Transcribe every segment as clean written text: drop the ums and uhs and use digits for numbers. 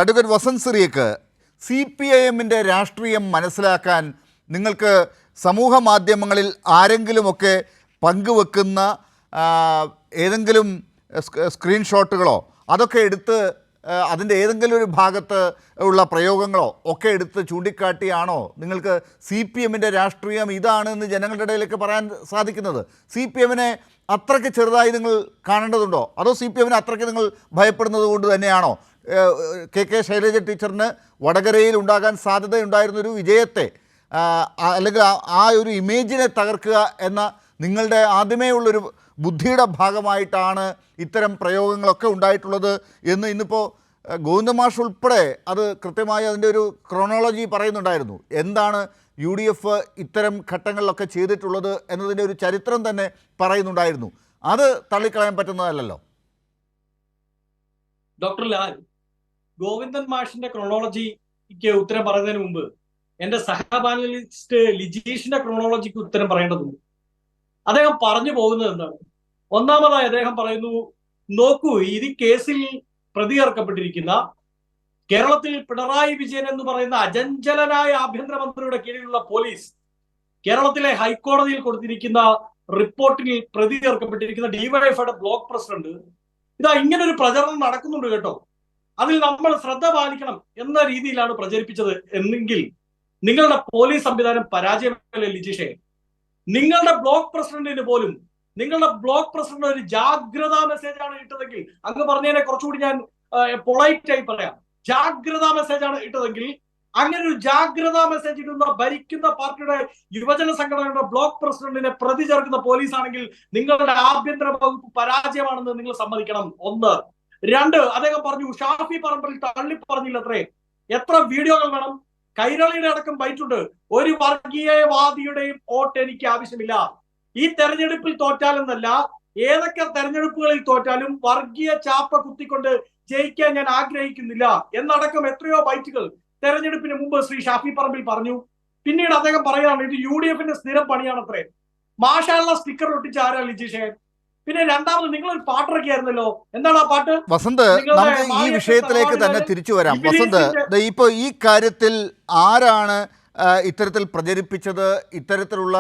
Advocate Vasant സിറിയക്ക് CPIM-ന്റെ രാഷ്ട്രീയം മനസ്സിലാക്കാൻ നിങ്ങൾക്ക് സമൂഹ മാധ്യമങ്ങളിൽ ആരെങ്കിലുമൊക്കെ പങ്കുവെക്കുന്ന ഏതെങ്കിലും സ്ക്രീൻഷോട്ടുകളോ അതൊക്കെ എടുത്ത് അതിൻ്റെ ഏതെങ്കിലും ഒരു ഭാഗത്ത് ഉള്ള പ്രയോഗങ്ങളോ ഒക്കെ എടുത്ത് ചൂണ്ടിക്കാട്ടിയാണോ നിങ്ങൾക്ക് CPM-ന്റെ രാഷ്ട്രീയം ഇതാണെന്ന് ജനങ്ങളുടെ ഇടയിലേക്ക് പറയാൻ സാധിക്കുന്നത്? CPM-നെ അത്രയ്ക്ക് ചെറുതായി നിങ്ങൾ കാണേണ്ടതുണ്ടോ, അതോ CPM-നെ അത്രയ്ക്ക് നിങ്ങൾ ഭയപ്പെടുന്നത് കൊണ്ട് തന്നെയാണോ KK ശൈലജ ടീച്ചറിന് വടകരയിൽ ഉണ്ടാകാൻ സാധ്യതയുണ്ടായിരുന്നൊരു വിജയത്തെ അല്ലെങ്കിൽ ആ ഒരു ഇമേജിനെ തകർക്കുക എന്ന നിങ്ങളുടെ ആദ്യമേ ഉള്ളൊരു ബുദ്ധിയുടെ ഭാഗമായിട്ടാണ് ഇത്തരം പ്രയോഗങ്ങളൊക്കെ ഉണ്ടായിട്ടുള്ളത് എന്ന് ഇന്നിപ്പോൾ ഗോവിന്ദമാഷ് ഉൾപ്പെടെ അത് കൃത്യമായി അതിൻ്റെ ഒരു ക്രോണോളജി പറയുന്നുണ്ടായിരുന്നു. എന്താണ് UDF ഇത്തരം ഘട്ടങ്ങളിലൊക്കെ ചെയ്തിട്ടുള്ളത് എന്നതിൻ്റെ ഒരു ചരിത്രം തന്നെ പറയുന്നുണ്ടായിരുന്നു. അത് തള്ളിക്കളയാൻ പറ്റുന്നതല്ലല്ലോ. ഡോക്ടർ ലാൽ, ഗോവിന്ദൻ മാഷിന്റെ ക്രോണോളജിക്ക് ഉത്തരം പറയുന്നതിന് മുമ്പ് എന്റെ സഹപാനലിസ്റ്റ് ലിജീഷിന്റെ ക്രോണോളജിക്ക് ഉത്തരം പറയേണ്ടതുണ്ട്. അദ്ദേഹം പറഞ്ഞു പോകുന്നത് എന്താണ്? ഒന്നാമതായി അദ്ദേഹം പറയുന്നു, നോക്കൂ, ഇത് കേസിൽ പ്രതി ചേർക്കപ്പെട്ടിരിക്കുന്ന കേരളത്തിൽ പിണറായി വിജയൻ എന്ന് പറയുന്ന അചഞ്ചലനായ ആഭ്യന്തരമന്ത്രിയുടെ കീഴിലുള്ള പോലീസ് കേരളത്തിലെ ഹൈക്കോടതിയിൽ കൊടുത്തിരിക്കുന്ന റിപ്പോർട്ടിൽ പ്രതി ചേർക്കപ്പെട്ടിരിക്കുന്ന ഡിവൈഎഫ്ഐയുടെ ബ്ലോക്ക് പ്രസിഡന്റ് ഇതാ ഇങ്ങനൊരു പ്രചരണം നടക്കുന്നുണ്ട് കേട്ടോ, അതിൽ നമ്മൾ ശ്രദ്ധ പാലിക്കണം എന്ന രീതിയിലാണ് പ്രചരിപ്പിച്ചത് എന്നെങ്കിൽ നിങ്ങളുടെ പോലീസ് സംവിധാനം പരാജയമല്ലേ ലിജീഷേ? നിങ്ങളുടെ ബ്ലോക്ക് പ്രസിഡന്റിന് പോലും നിങ്ങളുടെ ബ്ലോക്ക് പ്രസിഡന്റ് ഒരു ജാഗ്രതാ മെസ്സേജ് ആണ് ഇട്ടതെങ്കിൽ, അങ്ങ് പറഞ്ഞതിനെ കുറച്ചുകൂടി ഞാൻ പൊളൈറ്റ് ആയി പറയാം, ജാഗ്രതാ മെസ്സേജ് ആണ് ഇട്ടതെങ്കിൽ അങ്ങനെ ഒരു ജാഗ്രതാ മെസ്സേജ് ഇടുന്ന ഭരിക്കുന്ന പാർട്ടിയുടെ യുവജന സംഘടനയുടെ ബ്ലോക്ക് പ്രസിഡന്റിനെ പ്രതി ചേർക്കുന്ന പോലീസ് ആണെങ്കിൽ നിങ്ങളുടെ ആഭ്യന്തര വകുപ്പ് പരാജയമാണെന്ന് നിങ്ങൾ സമ്മതിക്കണം. ഒന്ന്. രണ്ട്, അദ്ദേഹം പറഞ്ഞു ഷാഫി പറമ്പിൽ തള്ളി പറഞ്ഞില്ലത്രേ. എത്ര വീഡിയോകൾ വേണം? കൈരളിയുടെ അടക്കം ബൈറ്റുണ്ട്. ഒരു വർഗീയവാദിയുടെയും വോട്ട് എനിക്ക് ആവശ്യമില്ല. ഈ തെരഞ്ഞെടുപ്പിൽ തോറ്റാലെന്നല്ല, ഏതൊക്കെ തെരഞ്ഞെടുപ്പുകളിൽ തോറ്റാലും വർഗീയ ചാപ്പ കുത്തിക്കൊണ്ട് ജയിക്കാൻ ഞാൻ ആഗ്രഹിക്കുന്നില്ല എന്നടക്കം എത്രയോ ബൈറ്റുകൾ തെരഞ്ഞെടുപ്പിന് മുമ്പ് ശ്രീ ഷാഫി പറമ്പിൽ പറഞ്ഞു. പിന്നീട് അദ്ദേഹം പറയുകയാണ് ഇത് UDF-ന്റെ സ്ഥിരം പണിയാണത്രേ. മാഷാള്ള സ്റ്റിക്കർ ഒട്ടിച്ച ആരാ ലിജീഷേ? പിന്നെ രണ്ടാമത് നിങ്ങളൊരു പാട്ടിറക്കിയായിരുന്നല്ലോ, എന്താണ് ആ പാട്ട്? വസന്ത്, നമുക്ക് ഈ വിഷയത്തിലേക്ക് തന്നെ തിരിച്ചു വരാം. വസന്ത്, ഇപ്പൊ ഈ കാര്യത്തിൽ ആരാണ് ഇത്തരത്തിൽ പ്രചരിപ്പിച്ചത്? ഇത്തരത്തിലുള്ള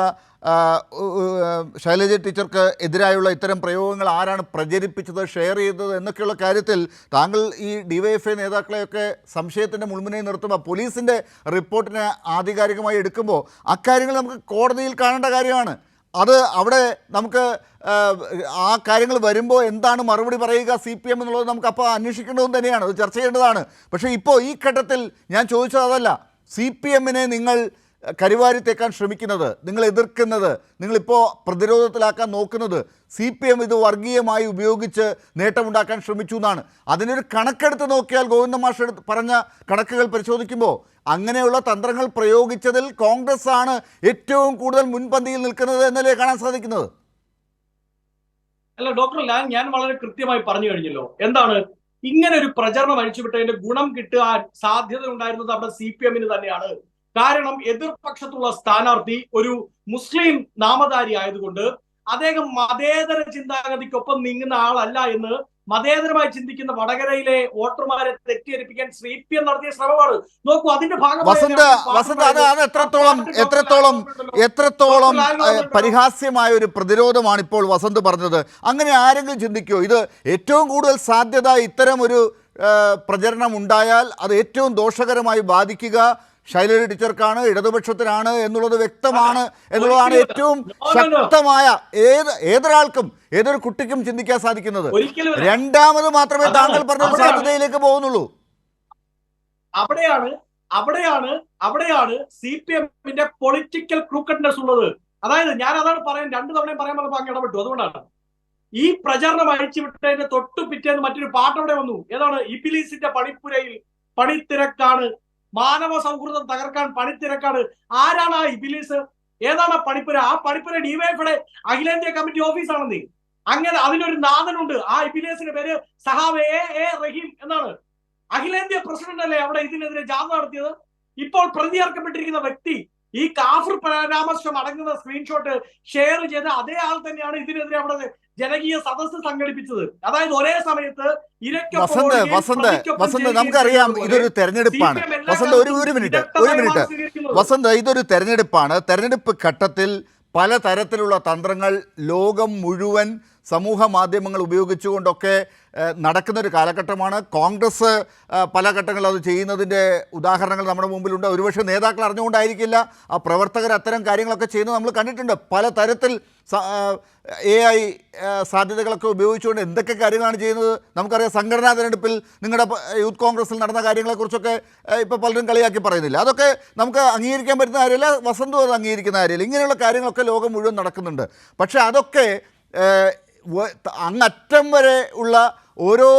ശൈലജ ടീച്ചർക്ക് എതിരായുള്ള ഇത്തരം പ്രയോഗങ്ങൾ ആരാണ് പ്രചരിപ്പിച്ചത്, ഷെയർ ചെയ്തത് എന്നൊക്കെയുള്ള കാര്യത്തിൽ താങ്കൾ ഈ DYFI നേതാക്കളെയൊക്കെ സംശയത്തിൻ്റെ മുൾമുനയിൽ നിർത്തുമ്പോൾ പോലീസിൻ്റെ റിപ്പോർട്ടിനെ ആധികാരികമായി എടുക്കുമ്പോൾ അക്കാര്യങ്ങൾ നമുക്ക് കോടതിയിൽ കാണേണ്ട കാര്യമാണ്. അത് അവിടെ നമുക്ക് ആ കാര്യങ്ങൾ വരുമ്പോൾ എന്താണ് മറുപടി പറയുക CPM എന്നുള്ളത് നമുക്ക് അപ്പോൾ അന്വേഷിക്കേണ്ടതും തന്നെയാണ്, അത് ചർച്ച ചെയ്യേണ്ടതാണ്. പക്ഷേ ഇപ്പോൾ ഈ ഘട്ടത്തിൽ ഞാൻ ചോദിച്ചത് അതല്ല. CPM-നെ നിങ്ങൾ കരിവാരിത്തേക്കാൻ ശ്രമിക്കുന്നത്, നിങ്ങൾ എതിർക്കുന്നത്, നിങ്ങളിപ്പോൾ പ്രതിരോധത്തിലാക്കാൻ നോക്കുന്നത് CPM ഇത് വർഗീയമായി ഉപയോഗിച്ച് നേട്ടമുണ്ടാക്കാൻ ശ്രമിച്ചു എന്നാണ്. അതിനൊരു കണക്കെടുത്ത് നോക്കിയാൽ ഗോവിന്ദമാഷ് പറഞ്ഞ കണക്കുകൾ പരിശോധിക്കുമ്പോൾ അങ്ങനെയുള്ള തന്ത്രങ്ങൾ പ്രയോഗിച്ചതിൽ കോൺഗ്രസ് ആണ് ഏറ്റവും കൂടുതൽ മുൻപന്തിയിൽ നിൽക്കുന്നത് എന്നല്ലേ കാണാൻ സാധിക്കുന്നത്? അല്ല ഡോക്ടർ ലാൽ, ഞാൻ വളരെ കൃത്യമായി പറഞ്ഞു കഴിഞ്ഞല്ലോ. എന്താണ് ഇങ്ങനെ ഒരു പ്രചരണം അഴിച്ചുവിട്ടതിന്റെ ഗുണം കിട്ടാൻ സാധ്യത ഉണ്ടായിരുന്നത് അവിടെ CPM-ന് തന്നെയാണ്. കാരണം എതിർപക്ഷത്തുള്ള സ്ഥാനാർത്ഥി ഒരു മുസ്ലിം നാമധാരി ആയതുകൊണ്ട് അദ്ദേഹം മതേതര ചിന്താഗതിക്കൊപ്പം നീങ്ങുന്ന ആളല്ല എന്ന് മതേതരമായി ചിന്തിക്കുന്ന വടകരയിലെ വോട്ടർമാരെ തെറ്റിദ്ധരിപ്പിക്കാൻ CPM നടത്തിയ ശ്രമമാണ്. നോക്കൂ, അതിന്റെ ഭാഗമായി എത്രത്തോളം പരിഹാസ്യമായ ഒരു പ്രതിരോധമാണ് ഇപ്പോൾ വസന്ത് പറഞ്ഞത്. അങ്ങനെ ആരെങ്കിലും ചിന്തിക്കുമോ ഇത് ഏറ്റവും കൂടുതൽ സാധ്യത ഇത്തരം ഒരു പ്രചരണം ഉണ്ടായാൽ അത് ഏറ്റവും ദോഷകരമായി ബാധിക്കുക ശൈലജ ടീച്ചർക്കാണ്, ഇടതുപക്ഷത്തിനാണ് എന്നുള്ളത് വ്യക്തമാണ് എന്നുള്ളതാണ് ഏറ്റവും ശക്തമായ ഏതൊരാൾക്കും ഏതൊരു കുട്ടിക്കും ചിന്തിക്കാൻ സാധിക്കുന്നത്. രണ്ടാമത് മാത്രമേ താങ്കൾ പറഞ്ഞ സാധ്യതയിലേക്ക് പോകുന്നുള്ളൂ. അവിടെയാണ് CPM-ന്റെ പൊളിറ്റിക്കൽ ക്രൂക്കഡ്നെസ് ഉള്ളത്. അതായത് ഞാൻ അതാണ് പറയാൻ രണ്ടു തവണയും പറയാൻ പറഞ്ഞപ്പോൾ അങ്ങ് ഇടപെട്ടു. അതുകൊണ്ടാണ് ഈ പ്രചരണം അഴിച്ചുവിട്ടതിന്റെ തൊട്ടു പിറ്റേന്ന് മറ്റൊരു പാട്ടവിടെ വന്നു. ഏതാണ്? ഇബിലീസിന്റെ പണിപ്പുരയിൽ പണിത്തിരക്കാണ്, മാനവ സൗഹൃദം തകർക്കാൻ പണിത്തിരക്കാണ്. ആരാണ് ആ ഇബിലീസ്? ഏതാണ് ആ പണിപ്പുര? ആ പണിപ്പുര DYFI-യുടെ അഖിലേന്ത്യാ കമ്മിറ്റി ഓഫീസാണെന്നേ. അങ്ങനെ അതിനൊരു നാഥനുണ്ട്. ആ ഇബിലീസിന്റെ പേര് സഹാബ് A റഹീം എന്നാണ്. അഖിലേന്ത്യാ പ്രസിഡന്റ് അല്ലേ അവിടെ ഇതിനെതിരെ ജാഥ നടത്തിയത്? ഇപ്പോൾ പ്രതി ചേർക്കപ്പെട്ടിരിക്കുന്ന വ്യക്തി ഈ കാഫർ പരാമർശം അടങ്ങുന്ന സ്ക്രീൻഷോട്ട് ഷെയർ ചെയ്ത അതേ ആൾ തന്നെയാണ് ഇതിനെതിരെ അവിടെ ജനകീയ സദസ്സ് സംഘടിപ്പിച്ചത്. അതായത് ഒരേ സമയത്ത് വസന്ത് നമുക്കറിയാം ഇതൊരു തെരഞ്ഞെടുപ്പാണ്. വസന്ത് ഒരു മിനിറ്റ് വസന്ത്, ഇതൊരു തെരഞ്ഞെടുപ്പാണ്. തെരഞ്ഞെടുപ്പ് ഘട്ടത്തിൽ പലതരത്തിലുള്ള തന്ത്രങ്ങൾ ലോകം മുഴുവൻ സമൂഹ മാധ്യമങ്ങൾ ഉപയോഗിച്ചുകൊണ്ടൊക്കെ നടക്കുന്നൊരു കാലഘട്ടമാണ്. കോൺഗ്രസ് പല ഘട്ടങ്ങളിൽ അത് ചെയ്യുന്നതിൻ്റെ ഉദാഹരണങ്ങൾ നമ്മുടെ മുമ്പിലുണ്ട്. ഒരുപക്ഷെ നേതാക്കൾ അറിഞ്ഞുകൊണ്ടായിരിക്കില്ല, ആ പ്രവർത്തകർ അത്തരം കാര്യങ്ങളൊക്കെ ചെയ്യുന്നത് നമ്മൾ കണ്ടിട്ടുണ്ട്. പലതരത്തിൽ AI സാധ്യതകളൊക്കെ ഉപയോഗിച്ചുകൊണ്ട് എന്തൊക്കെ കാര്യങ്ങളാണ് ചെയ്യുന്നത് നമുക്കറിയാം. സംഘടനാ തെരഞ്ഞെടുപ്പിൽ നിങ്ങളുടെ യൂത്ത് കോൺഗ്രസിൽ നടന്ന കാര്യങ്ങളെക്കുറിച്ചൊക്കെ ഇപ്പോൾ പലരും കളിയാക്കി പറയുന്നില്ല. അതൊക്കെ നമുക്ക് അംഗീകരിക്കാൻ പറ്റുന്ന കാര്യമല്ല, വസന്തും അത് അംഗീകരിക്കുന്ന കാര്യമില്ല. ഇങ്ങനെയുള്ള കാര്യങ്ങളൊക്കെ ലോകം മുഴുവൻ നടക്കുന്നുണ്ട്. പക്ഷേ അതൊക്കെ അങ്ങറ്റം വരെ ഉള്ള ഓരോ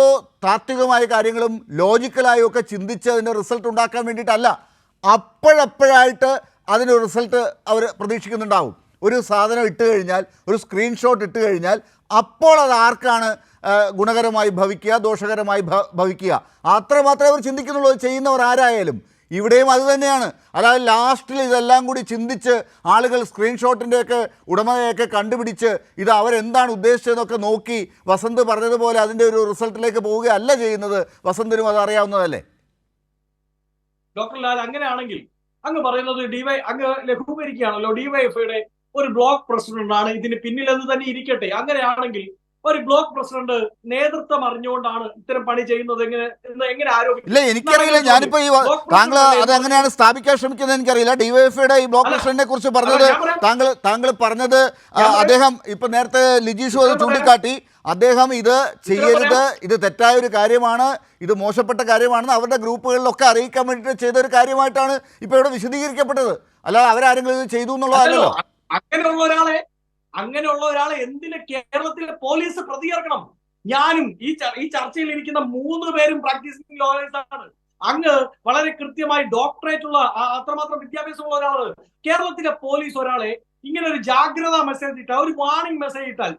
താത്വികമായ കാര്യങ്ങളും ലോജിക്കലായും ഒക്കെ ചിന്തിച്ച് അതിൻ്റെ റിസൾട്ട് ഉണ്ടാക്കാൻ വേണ്ടിയിട്ടല്ല, അപ്പോഴപ്പോഴായിട്ട് അതിനൊരു റിസൾട്ട് അവർ പ്രതീക്ഷിക്കുന്നുണ്ടാവും. ഒരു സാധനം ഇട്ട് കഴിഞ്ഞാൽ, ഒരു സ്ക്രീൻഷോട്ട് ഇട്ട് കഴിഞ്ഞാൽ അപ്പോൾ അത് ആർക്കാണ് ഗുണകരമായി ഭവിക്കുക, ദോഷകരമായി ഭവിക്കുക, അത്രമാത്രമേ അവർ ചിന്തിക്കുന്നുള്ളൂ. ചെയ്യുന്നവർ ആരായാലും ഇവിടെയും അത് തന്നെയാണ്. അതായത് ലാസ്റ്റിൽ ഇതെല്ലാം കൂടി ചിന്തിച്ച് ആളുകൾ സ്ക്രീൻഷോട്ടിൻ്റെയൊക്കെ ഉടമയൊക്കെ കണ്ടുപിടിച്ച് ഇത് അവരെന്താണ് ഉദ്ദേശിച്ചതെന്നൊക്കെ നോക്കി വസന്ത് പറഞ്ഞതുപോലെ അതിൻ്റെ ഒരു റിസൾട്ടിലേക്ക് പോവുകയല്ല ചെയ്യുന്നത്. വസന്തിനും അത് അറിയാവുന്നതല്ലേ? ഡോക്ടർ ലാൽ, അങ്ങനെയാണെങ്കിൽ അങ്ങ് പറയുന്നത് അങ്ങ് ലഘൂകരിക്കുകയാണല്ലോ. DYFIയുടെ ഒരു ബ്ലോക്ക് പ്രസിഡന്റ് ആണ് ഇതിന് പിന്നിലെന്ന് തന്നെ ഇരിക്കട്ടെ. അങ്ങനെയാണെങ്കിൽ ഒരു ബ്ലോക്ക് പ്രസിഡന്റ് നേതൃത്വം അറിഞ്ഞുകൊണ്ടാണ് ഇത്തരം പണി ചെയ്യുന്നത് എങ്ങനെ ആരോപിക്കും? ഇല്ല, എനിക്കറിയില്ല. ഞാനിപ്പോ ഈ താങ്കൾ അത് എങ്ങനെയാണ് സ്ഥാപിക്കാൻ ശ്രമിക്കുന്നത് എനിക്കറിയില്ല. DYFIയുടെ ഈ ബ്ലോക്ക് പ്രസിഡന്റിനെ കുറിച്ച് പറഞ്ഞത് താങ്കൾ പറഞ്ഞത് അദ്ദേഹം ഇപ്പൊ നേരത്തെ ലിജീഷു അത് ചൂണ്ടിക്കാട്ടി, അദ്ദേഹം ഇത് ചെയ്യരുത്, ഇത് തെറ്റായ ഒരു കാര്യമാണ്, ഇത് മോശപ്പെട്ട കാര്യമാണെന്ന് അവരുടെ ഗ്രൂപ്പുകളിലൊക്കെ അറിയിക്കാൻ വേണ്ടിയിട്ട് ചെയ്ത ഒരു കാര്യമായിട്ടാണ് ഇപ്പൊ ഇവിടെ വിശദീകരിക്കപ്പെട്ടത്. അല്ലാതെ അവരാരെങ്കിലും ഇത് ചെയ്തു എന്നുള്ളതല്ലോ. അങ്ങനെയുള്ള ഒരാളെ എന്തിന് കേരളത്തിലെ പോലീസ് പ്രതികരിക്കണം? ഞാനും ഈ ചർച്ചയിൽ ഇരിക്കുന്ന 3 പേരും പ്രാക്ടീസിംഗ് ലോയേഴ്സ് ആണ്. അങ്ങ് വളരെ കൃത്യമായി ഡോക്ടറേറ്റ് ഉള്ള അത്രമാത്രം വിദ്യാഭ്യാസമുള്ള ഒരാള്. കേരളത്തിലെ പോലീസ് ഒരാളെ ഇങ്ങനെ ഒരു ജാഗ്രതാ മെസ്സേജ് ഇട്ടാൽ, ഒരു വാർണിംഗ് മെസ്സേജ് ഇട്ടാൽ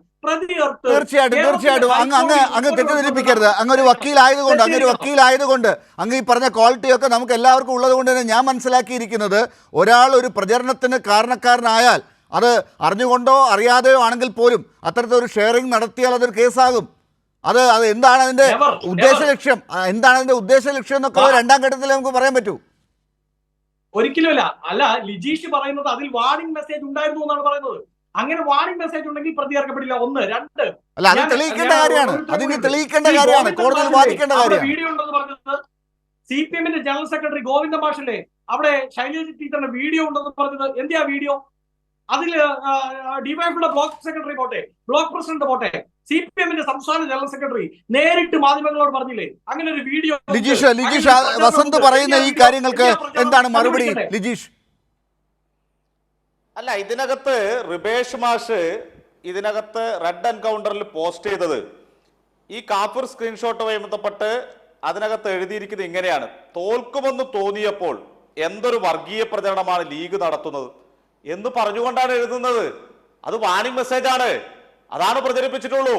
തീർച്ചയായിട്ടും അങ്ങ് തെറ്റിദ്ധരിപ്പിക്കരുത്. അങ്ങൊരു വക്കീലായതുകൊണ്ട് അങ്ങ് ഈ പറഞ്ഞ ക്വാളിറ്റിയൊക്കെ നമുക്ക് എല്ലാവർക്കും ഉള്ളത് കൊണ്ട് തന്നെ ഞാൻ മനസ്സിലാക്കിയിരിക്കുന്നത്, ഒരാൾ ഒരു പ്രചരണത്തിന് കാരണക്കാരനായാൽ അത് അറിഞ്ഞുകൊണ്ടോ അറിയാതെയോ ആണെങ്കിൽ പോലും അത്തരത്തിലൊരു ഷെയറിംഗ് നടത്തിയാൽ അതൊരു കേസാകും. അത് എന്താണ് അതിൻ്റെ ഉദ്ദേശ ലക്ഷ്യം, എന്നൊക്കെ രണ്ടാം ഘട്ടത്തിൽ നമുക്ക് പറയാൻ പറ്റൂ. ഒരിക്കലുമില്ല. അല്ല, ലിജീഷ് പറയുന്നത് അതിൽ വാർണിംഗ് മെസ്സേജ് ഉണ്ടായിരുന്നു എന്നാണ് പറയുന്നത്. അങ്ങനെ വാർണിംഗ് മെസ്സേജ് ഉണ്ടെങ്കിൽ പ്രതികരിക്കപ്പെടില്ല. 1 2 അല്ല, അത് തെളിയിക്കേണ്ട കാര്യമാണ്. കോടതിയിൽ വാദിക്കേണ്ട കാര്യമാണ്. വീഡിയോ ഉണ്ടെന്ന് പറഞ്ഞത് CPMന്റെ ജനറൽ സെക്രട്ടറി ഗോവിന്ദ മാഷല്ലേ, അവിടെ ശൈലജ ടീച്ചറിന്റെ വീഡിയോ ഉണ്ടെന്ന് പറഞ്ഞത്. എന്തിയാ വീഡിയോ? അതിൽ DYFIയുടെ ബ്ലോക്ക് സെക്രട്ടറി പോട്ടെ, ബ്ലോക്ക് പ്രസിഡന്റ് പോട്ടെ, CPMന്റെ സംസ്ഥാന ജനറൽ സെക്രട്ടറി നേരിട്ട് മാധ്യമങ്ങളോട് പറഞ്ഞില്ലേ അങ്ങനെ ഒരു വീഡിയോ? ലിജീഷ് വസന്ത് പറയുന്ന ഈ കാര്യങ്ങൾക്ക് എന്താണ് മറുപടി ലിജീഷ്? അല്ല, ഇതിനകത്ത് റിബേഷ് മാഷ് ഇതിനകത്ത് റെഡ് എൻകൗണ്ടറിൽ പോസ്റ്റ് ചെയ്തത് ഈ കാഫിർ സ്ക്രീൻഷോട്ടുമായി ബന്ധപ്പെട്ട് അതിനകത്ത് എഴുതിയിരിക്കുന്നത് ഇങ്ങനെയാണ്: തോൽക്കുമെന്ന് തോന്നിയപ്പോൾ എന്തൊരു വർഗീയ പ്രചരണമാണ് ലീഗ് നടത്തുന്നത് എന്ന് പറഞ്ഞുകൊണ്ടാണ് എഴുതുന്നത്. അത് വാർണിംഗ് മെസ്സേജാണ്, അതാണ് പ്രചരിപ്പിച്ചിട്ടുള്ളൂ.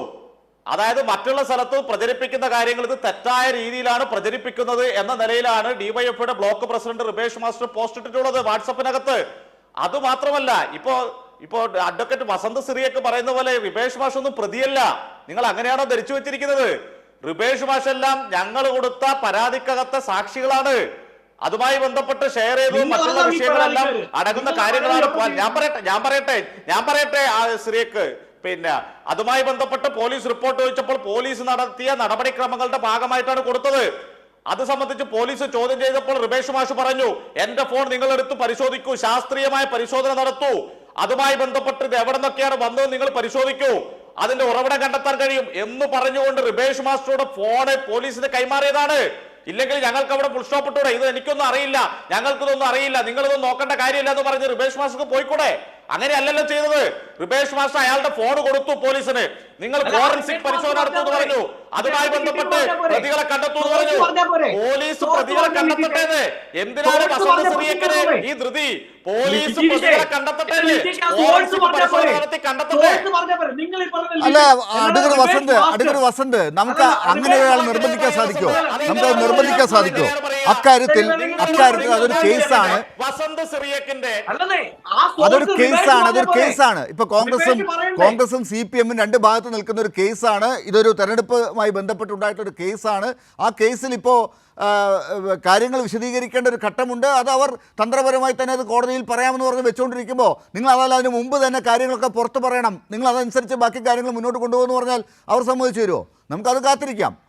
അതായത് മറ്റുള്ള സ്ഥലത്ത് പ്രചരിപ്പിക്കുന്ന കാര്യങ്ങൾ ഇത് തെറ്റായ രീതിയിലാണ് പ്രചരിപ്പിക്കുന്നത് എന്ന നിലയിലാണ് DYFIയുടെ block president Ribesh master post ഇട്ടിട്ടുള്ളത് വാട്സപ്പിനകത്ത്. അത് മാത്രമല്ല, ഇപ്പോ അഡ്വക്കേറ്റ് വസന്ത് സിറിയൊക്കെ പറയുന്ന പോലെ റിബേഷ് മാഷ് ഒന്നും പ്രതിയല്ല. നിങ്ങൾ അങ്ങനെയാണോ ധരിച്ചു വെച്ചിരിക്കുന്നത്? റിബേഷ് മാഷെല്ലാം ഞങ്ങൾ കൊടുത്ത പരാതിക്കകത്തെ സാക്ഷികളാണ്. അതുമായി ബന്ധപ്പെട്ട് ഷെയർ ചെയ്തു മറ്റുള്ള വിഷയങ്ങളെല്ലാം അടങ്ങുന്ന കാര്യങ്ങളാണ്. ഞാൻ പറയട്ടെ സിറിയക്ക്, പിന്നെ അതുമായി ബന്ധപ്പെട്ട് പോലീസ് റിപ്പോർട്ട് ചോദിച്ചപ്പോൾ പോലീസ് നടത്തിയ നടപടിക്രമങ്ങളുടെ ഭാഗമായിട്ടാണ് കൊടുത്തത്. അത് സംബന്ധിച്ച് പോലീസ് ചോദ്യം ചെയ്തപ്പോൾ റിബേഷ് മാഷ് പറഞ്ഞു, എന്റെ ഫോൺ നിങ്ങൾ എടുത്ത് പരിശോധിക്കൂ, ശാസ്ത്രീയമായ പരിശോധന നടത്തൂ, അതുമായി ബന്ധപ്പെട്ട് ഇത് എവിടെ നിന്നൊക്കെയാണ് വന്നത് നിങ്ങൾ പരിശോധിക്കൂ, അതിന്റെ ഉറവിടം കണ്ടെത്താൻ കഴിയും എന്ന് പറഞ്ഞുകൊണ്ട് റിബേഷ് മാസ്റ്ററുടെ ഫോണ് പോലീസിന് കൈമാറിയതാണ്. ഇല്ലെങ്കിൽ ഞങ്ങൾക്ക് അവിടെ ഫുൾ സ്റ്റോപ്പ് ഇട്ടൂടെ, ഇത് എനിക്കൊന്നും അറിയില്ല, ഞങ്ങൾക്കിതൊന്നും അറിയില്ല, നിങ്ങളിതൊന്നും നോക്കേണ്ട കാര്യമില്ല എന്ന് പറഞ്ഞ് റിബേഷ് മാസ്റ്റർക്ക് പോയിക്കൂടെ? അങ്ങനെയല്ലല്ലോ ചെയ്തത്. റിബേഷ് മാസ്റ്റർ അയാളുടെ ഫോൺ കൊടുത്തു പോലീസിന്, നിങ്ങൾ ഫോറൻസിക് പരിശോധന നടത്തുമെന്ന് പറഞ്ഞു. അതുമായി ബന്ധപ്പെട്ട് പ്രതികളെ കണ്ടെത്തൂ എന്ന് സോഴ്സ് പറഞ്ഞാ പോരെ? പറഞ്ഞു. പോലീസ് സോഴ്സ് പ്രതികളെ പറഞ്ഞാ കണ്ടെത്തട്ടേന്ന്. എന്തിനാണ് സോഴ്സ് വസന്ത പറഞ്ഞാ സിറിയക്കിന് പോരെ? ഈ ധൃതി? പോലീസ് ലിജീഷേ, പ്രതികളെ കണ്ടെത്തട്ടേന്ന്. ലിജീഷ് ആ സോഴ്സ് ഫോറൻസിക് പറഞ്ഞാ പരിശോധന പോരെ? നടത്തി കണ്ടെത്തട്ടെ. സോഴ്സ് പറഞ്ഞാ പോരെ? നിങ്ങൾ ഈ പറഞ്ഞ അല്ല ലിജീഷ്, അടുക്കൊരു എന്നോട് വസന്ത് റിബേഷ് അടുക്കൊരു വസന്ത് നമുക്ക് അതല്ല, അങ്ങനെ റിബേഷ് ഒരാൾ മാസ്റ്റർ നിർബന്ധിക്കാൻ സാധിക്കുമോ? അതല്ല, നമുക്കത് നിർബന്ധിക്കാൻ സാധിക്കുമോ? അക്കാര്യത്തിൽ അതൊരു കേസാണ്. വസന്ത് സിറിയക്കിന്റെ അല്ലെന്നേ, ആ സോഴ്സ് അതൊരു റിബേഷ് കേസാണ്, പറഞ്ഞാ അതൊരു പോരെ? കേസാണ്. ഇപ്പൊ റിബേഷ് പറയണ്ടേ? കോൺഗ്രസും CPM രണ്ട് ഭാഗത്ത് നിൽക്കുന്ന ഒരു കേസാണ്. ഇതൊരു തെരഞ്ഞെടുപ്പുമായി ബന്ധപ്പെട്ടുണ്ടായിട്ടൊരു കേസാണ്. ആ കേസിൽ ഇപ്പോൾ കാര്യങ്ങൾ വിശദീകരിക്കേണ്ട ഒരു ഘട്ടമുണ്ട്. അത് അവർ തന്ത്രപരമായി തന്നെ അത് കോടതിയിൽ പറയാമെന്ന് പറഞ്ഞ് വെച്ചുകൊണ്ടിരിക്കുമ്പോൾ നിങ്ങൾ അതല്ല, അതിന് മുമ്പ് തന്നെ കാര്യങ്ങളൊക്കെ പുറത്ത് പറയണം, നിങ്ങൾ അതനുസരിച്ച് ബാക്കി കാര്യങ്ങൾ മുന്നോട്ട് കൊണ്ടുപോകുമെന്ന് പറഞ്ഞാൽ അവർ സമ്മതിച്ചു തരുമോ? നമുക്കത് കാത്തിരിക്കാം.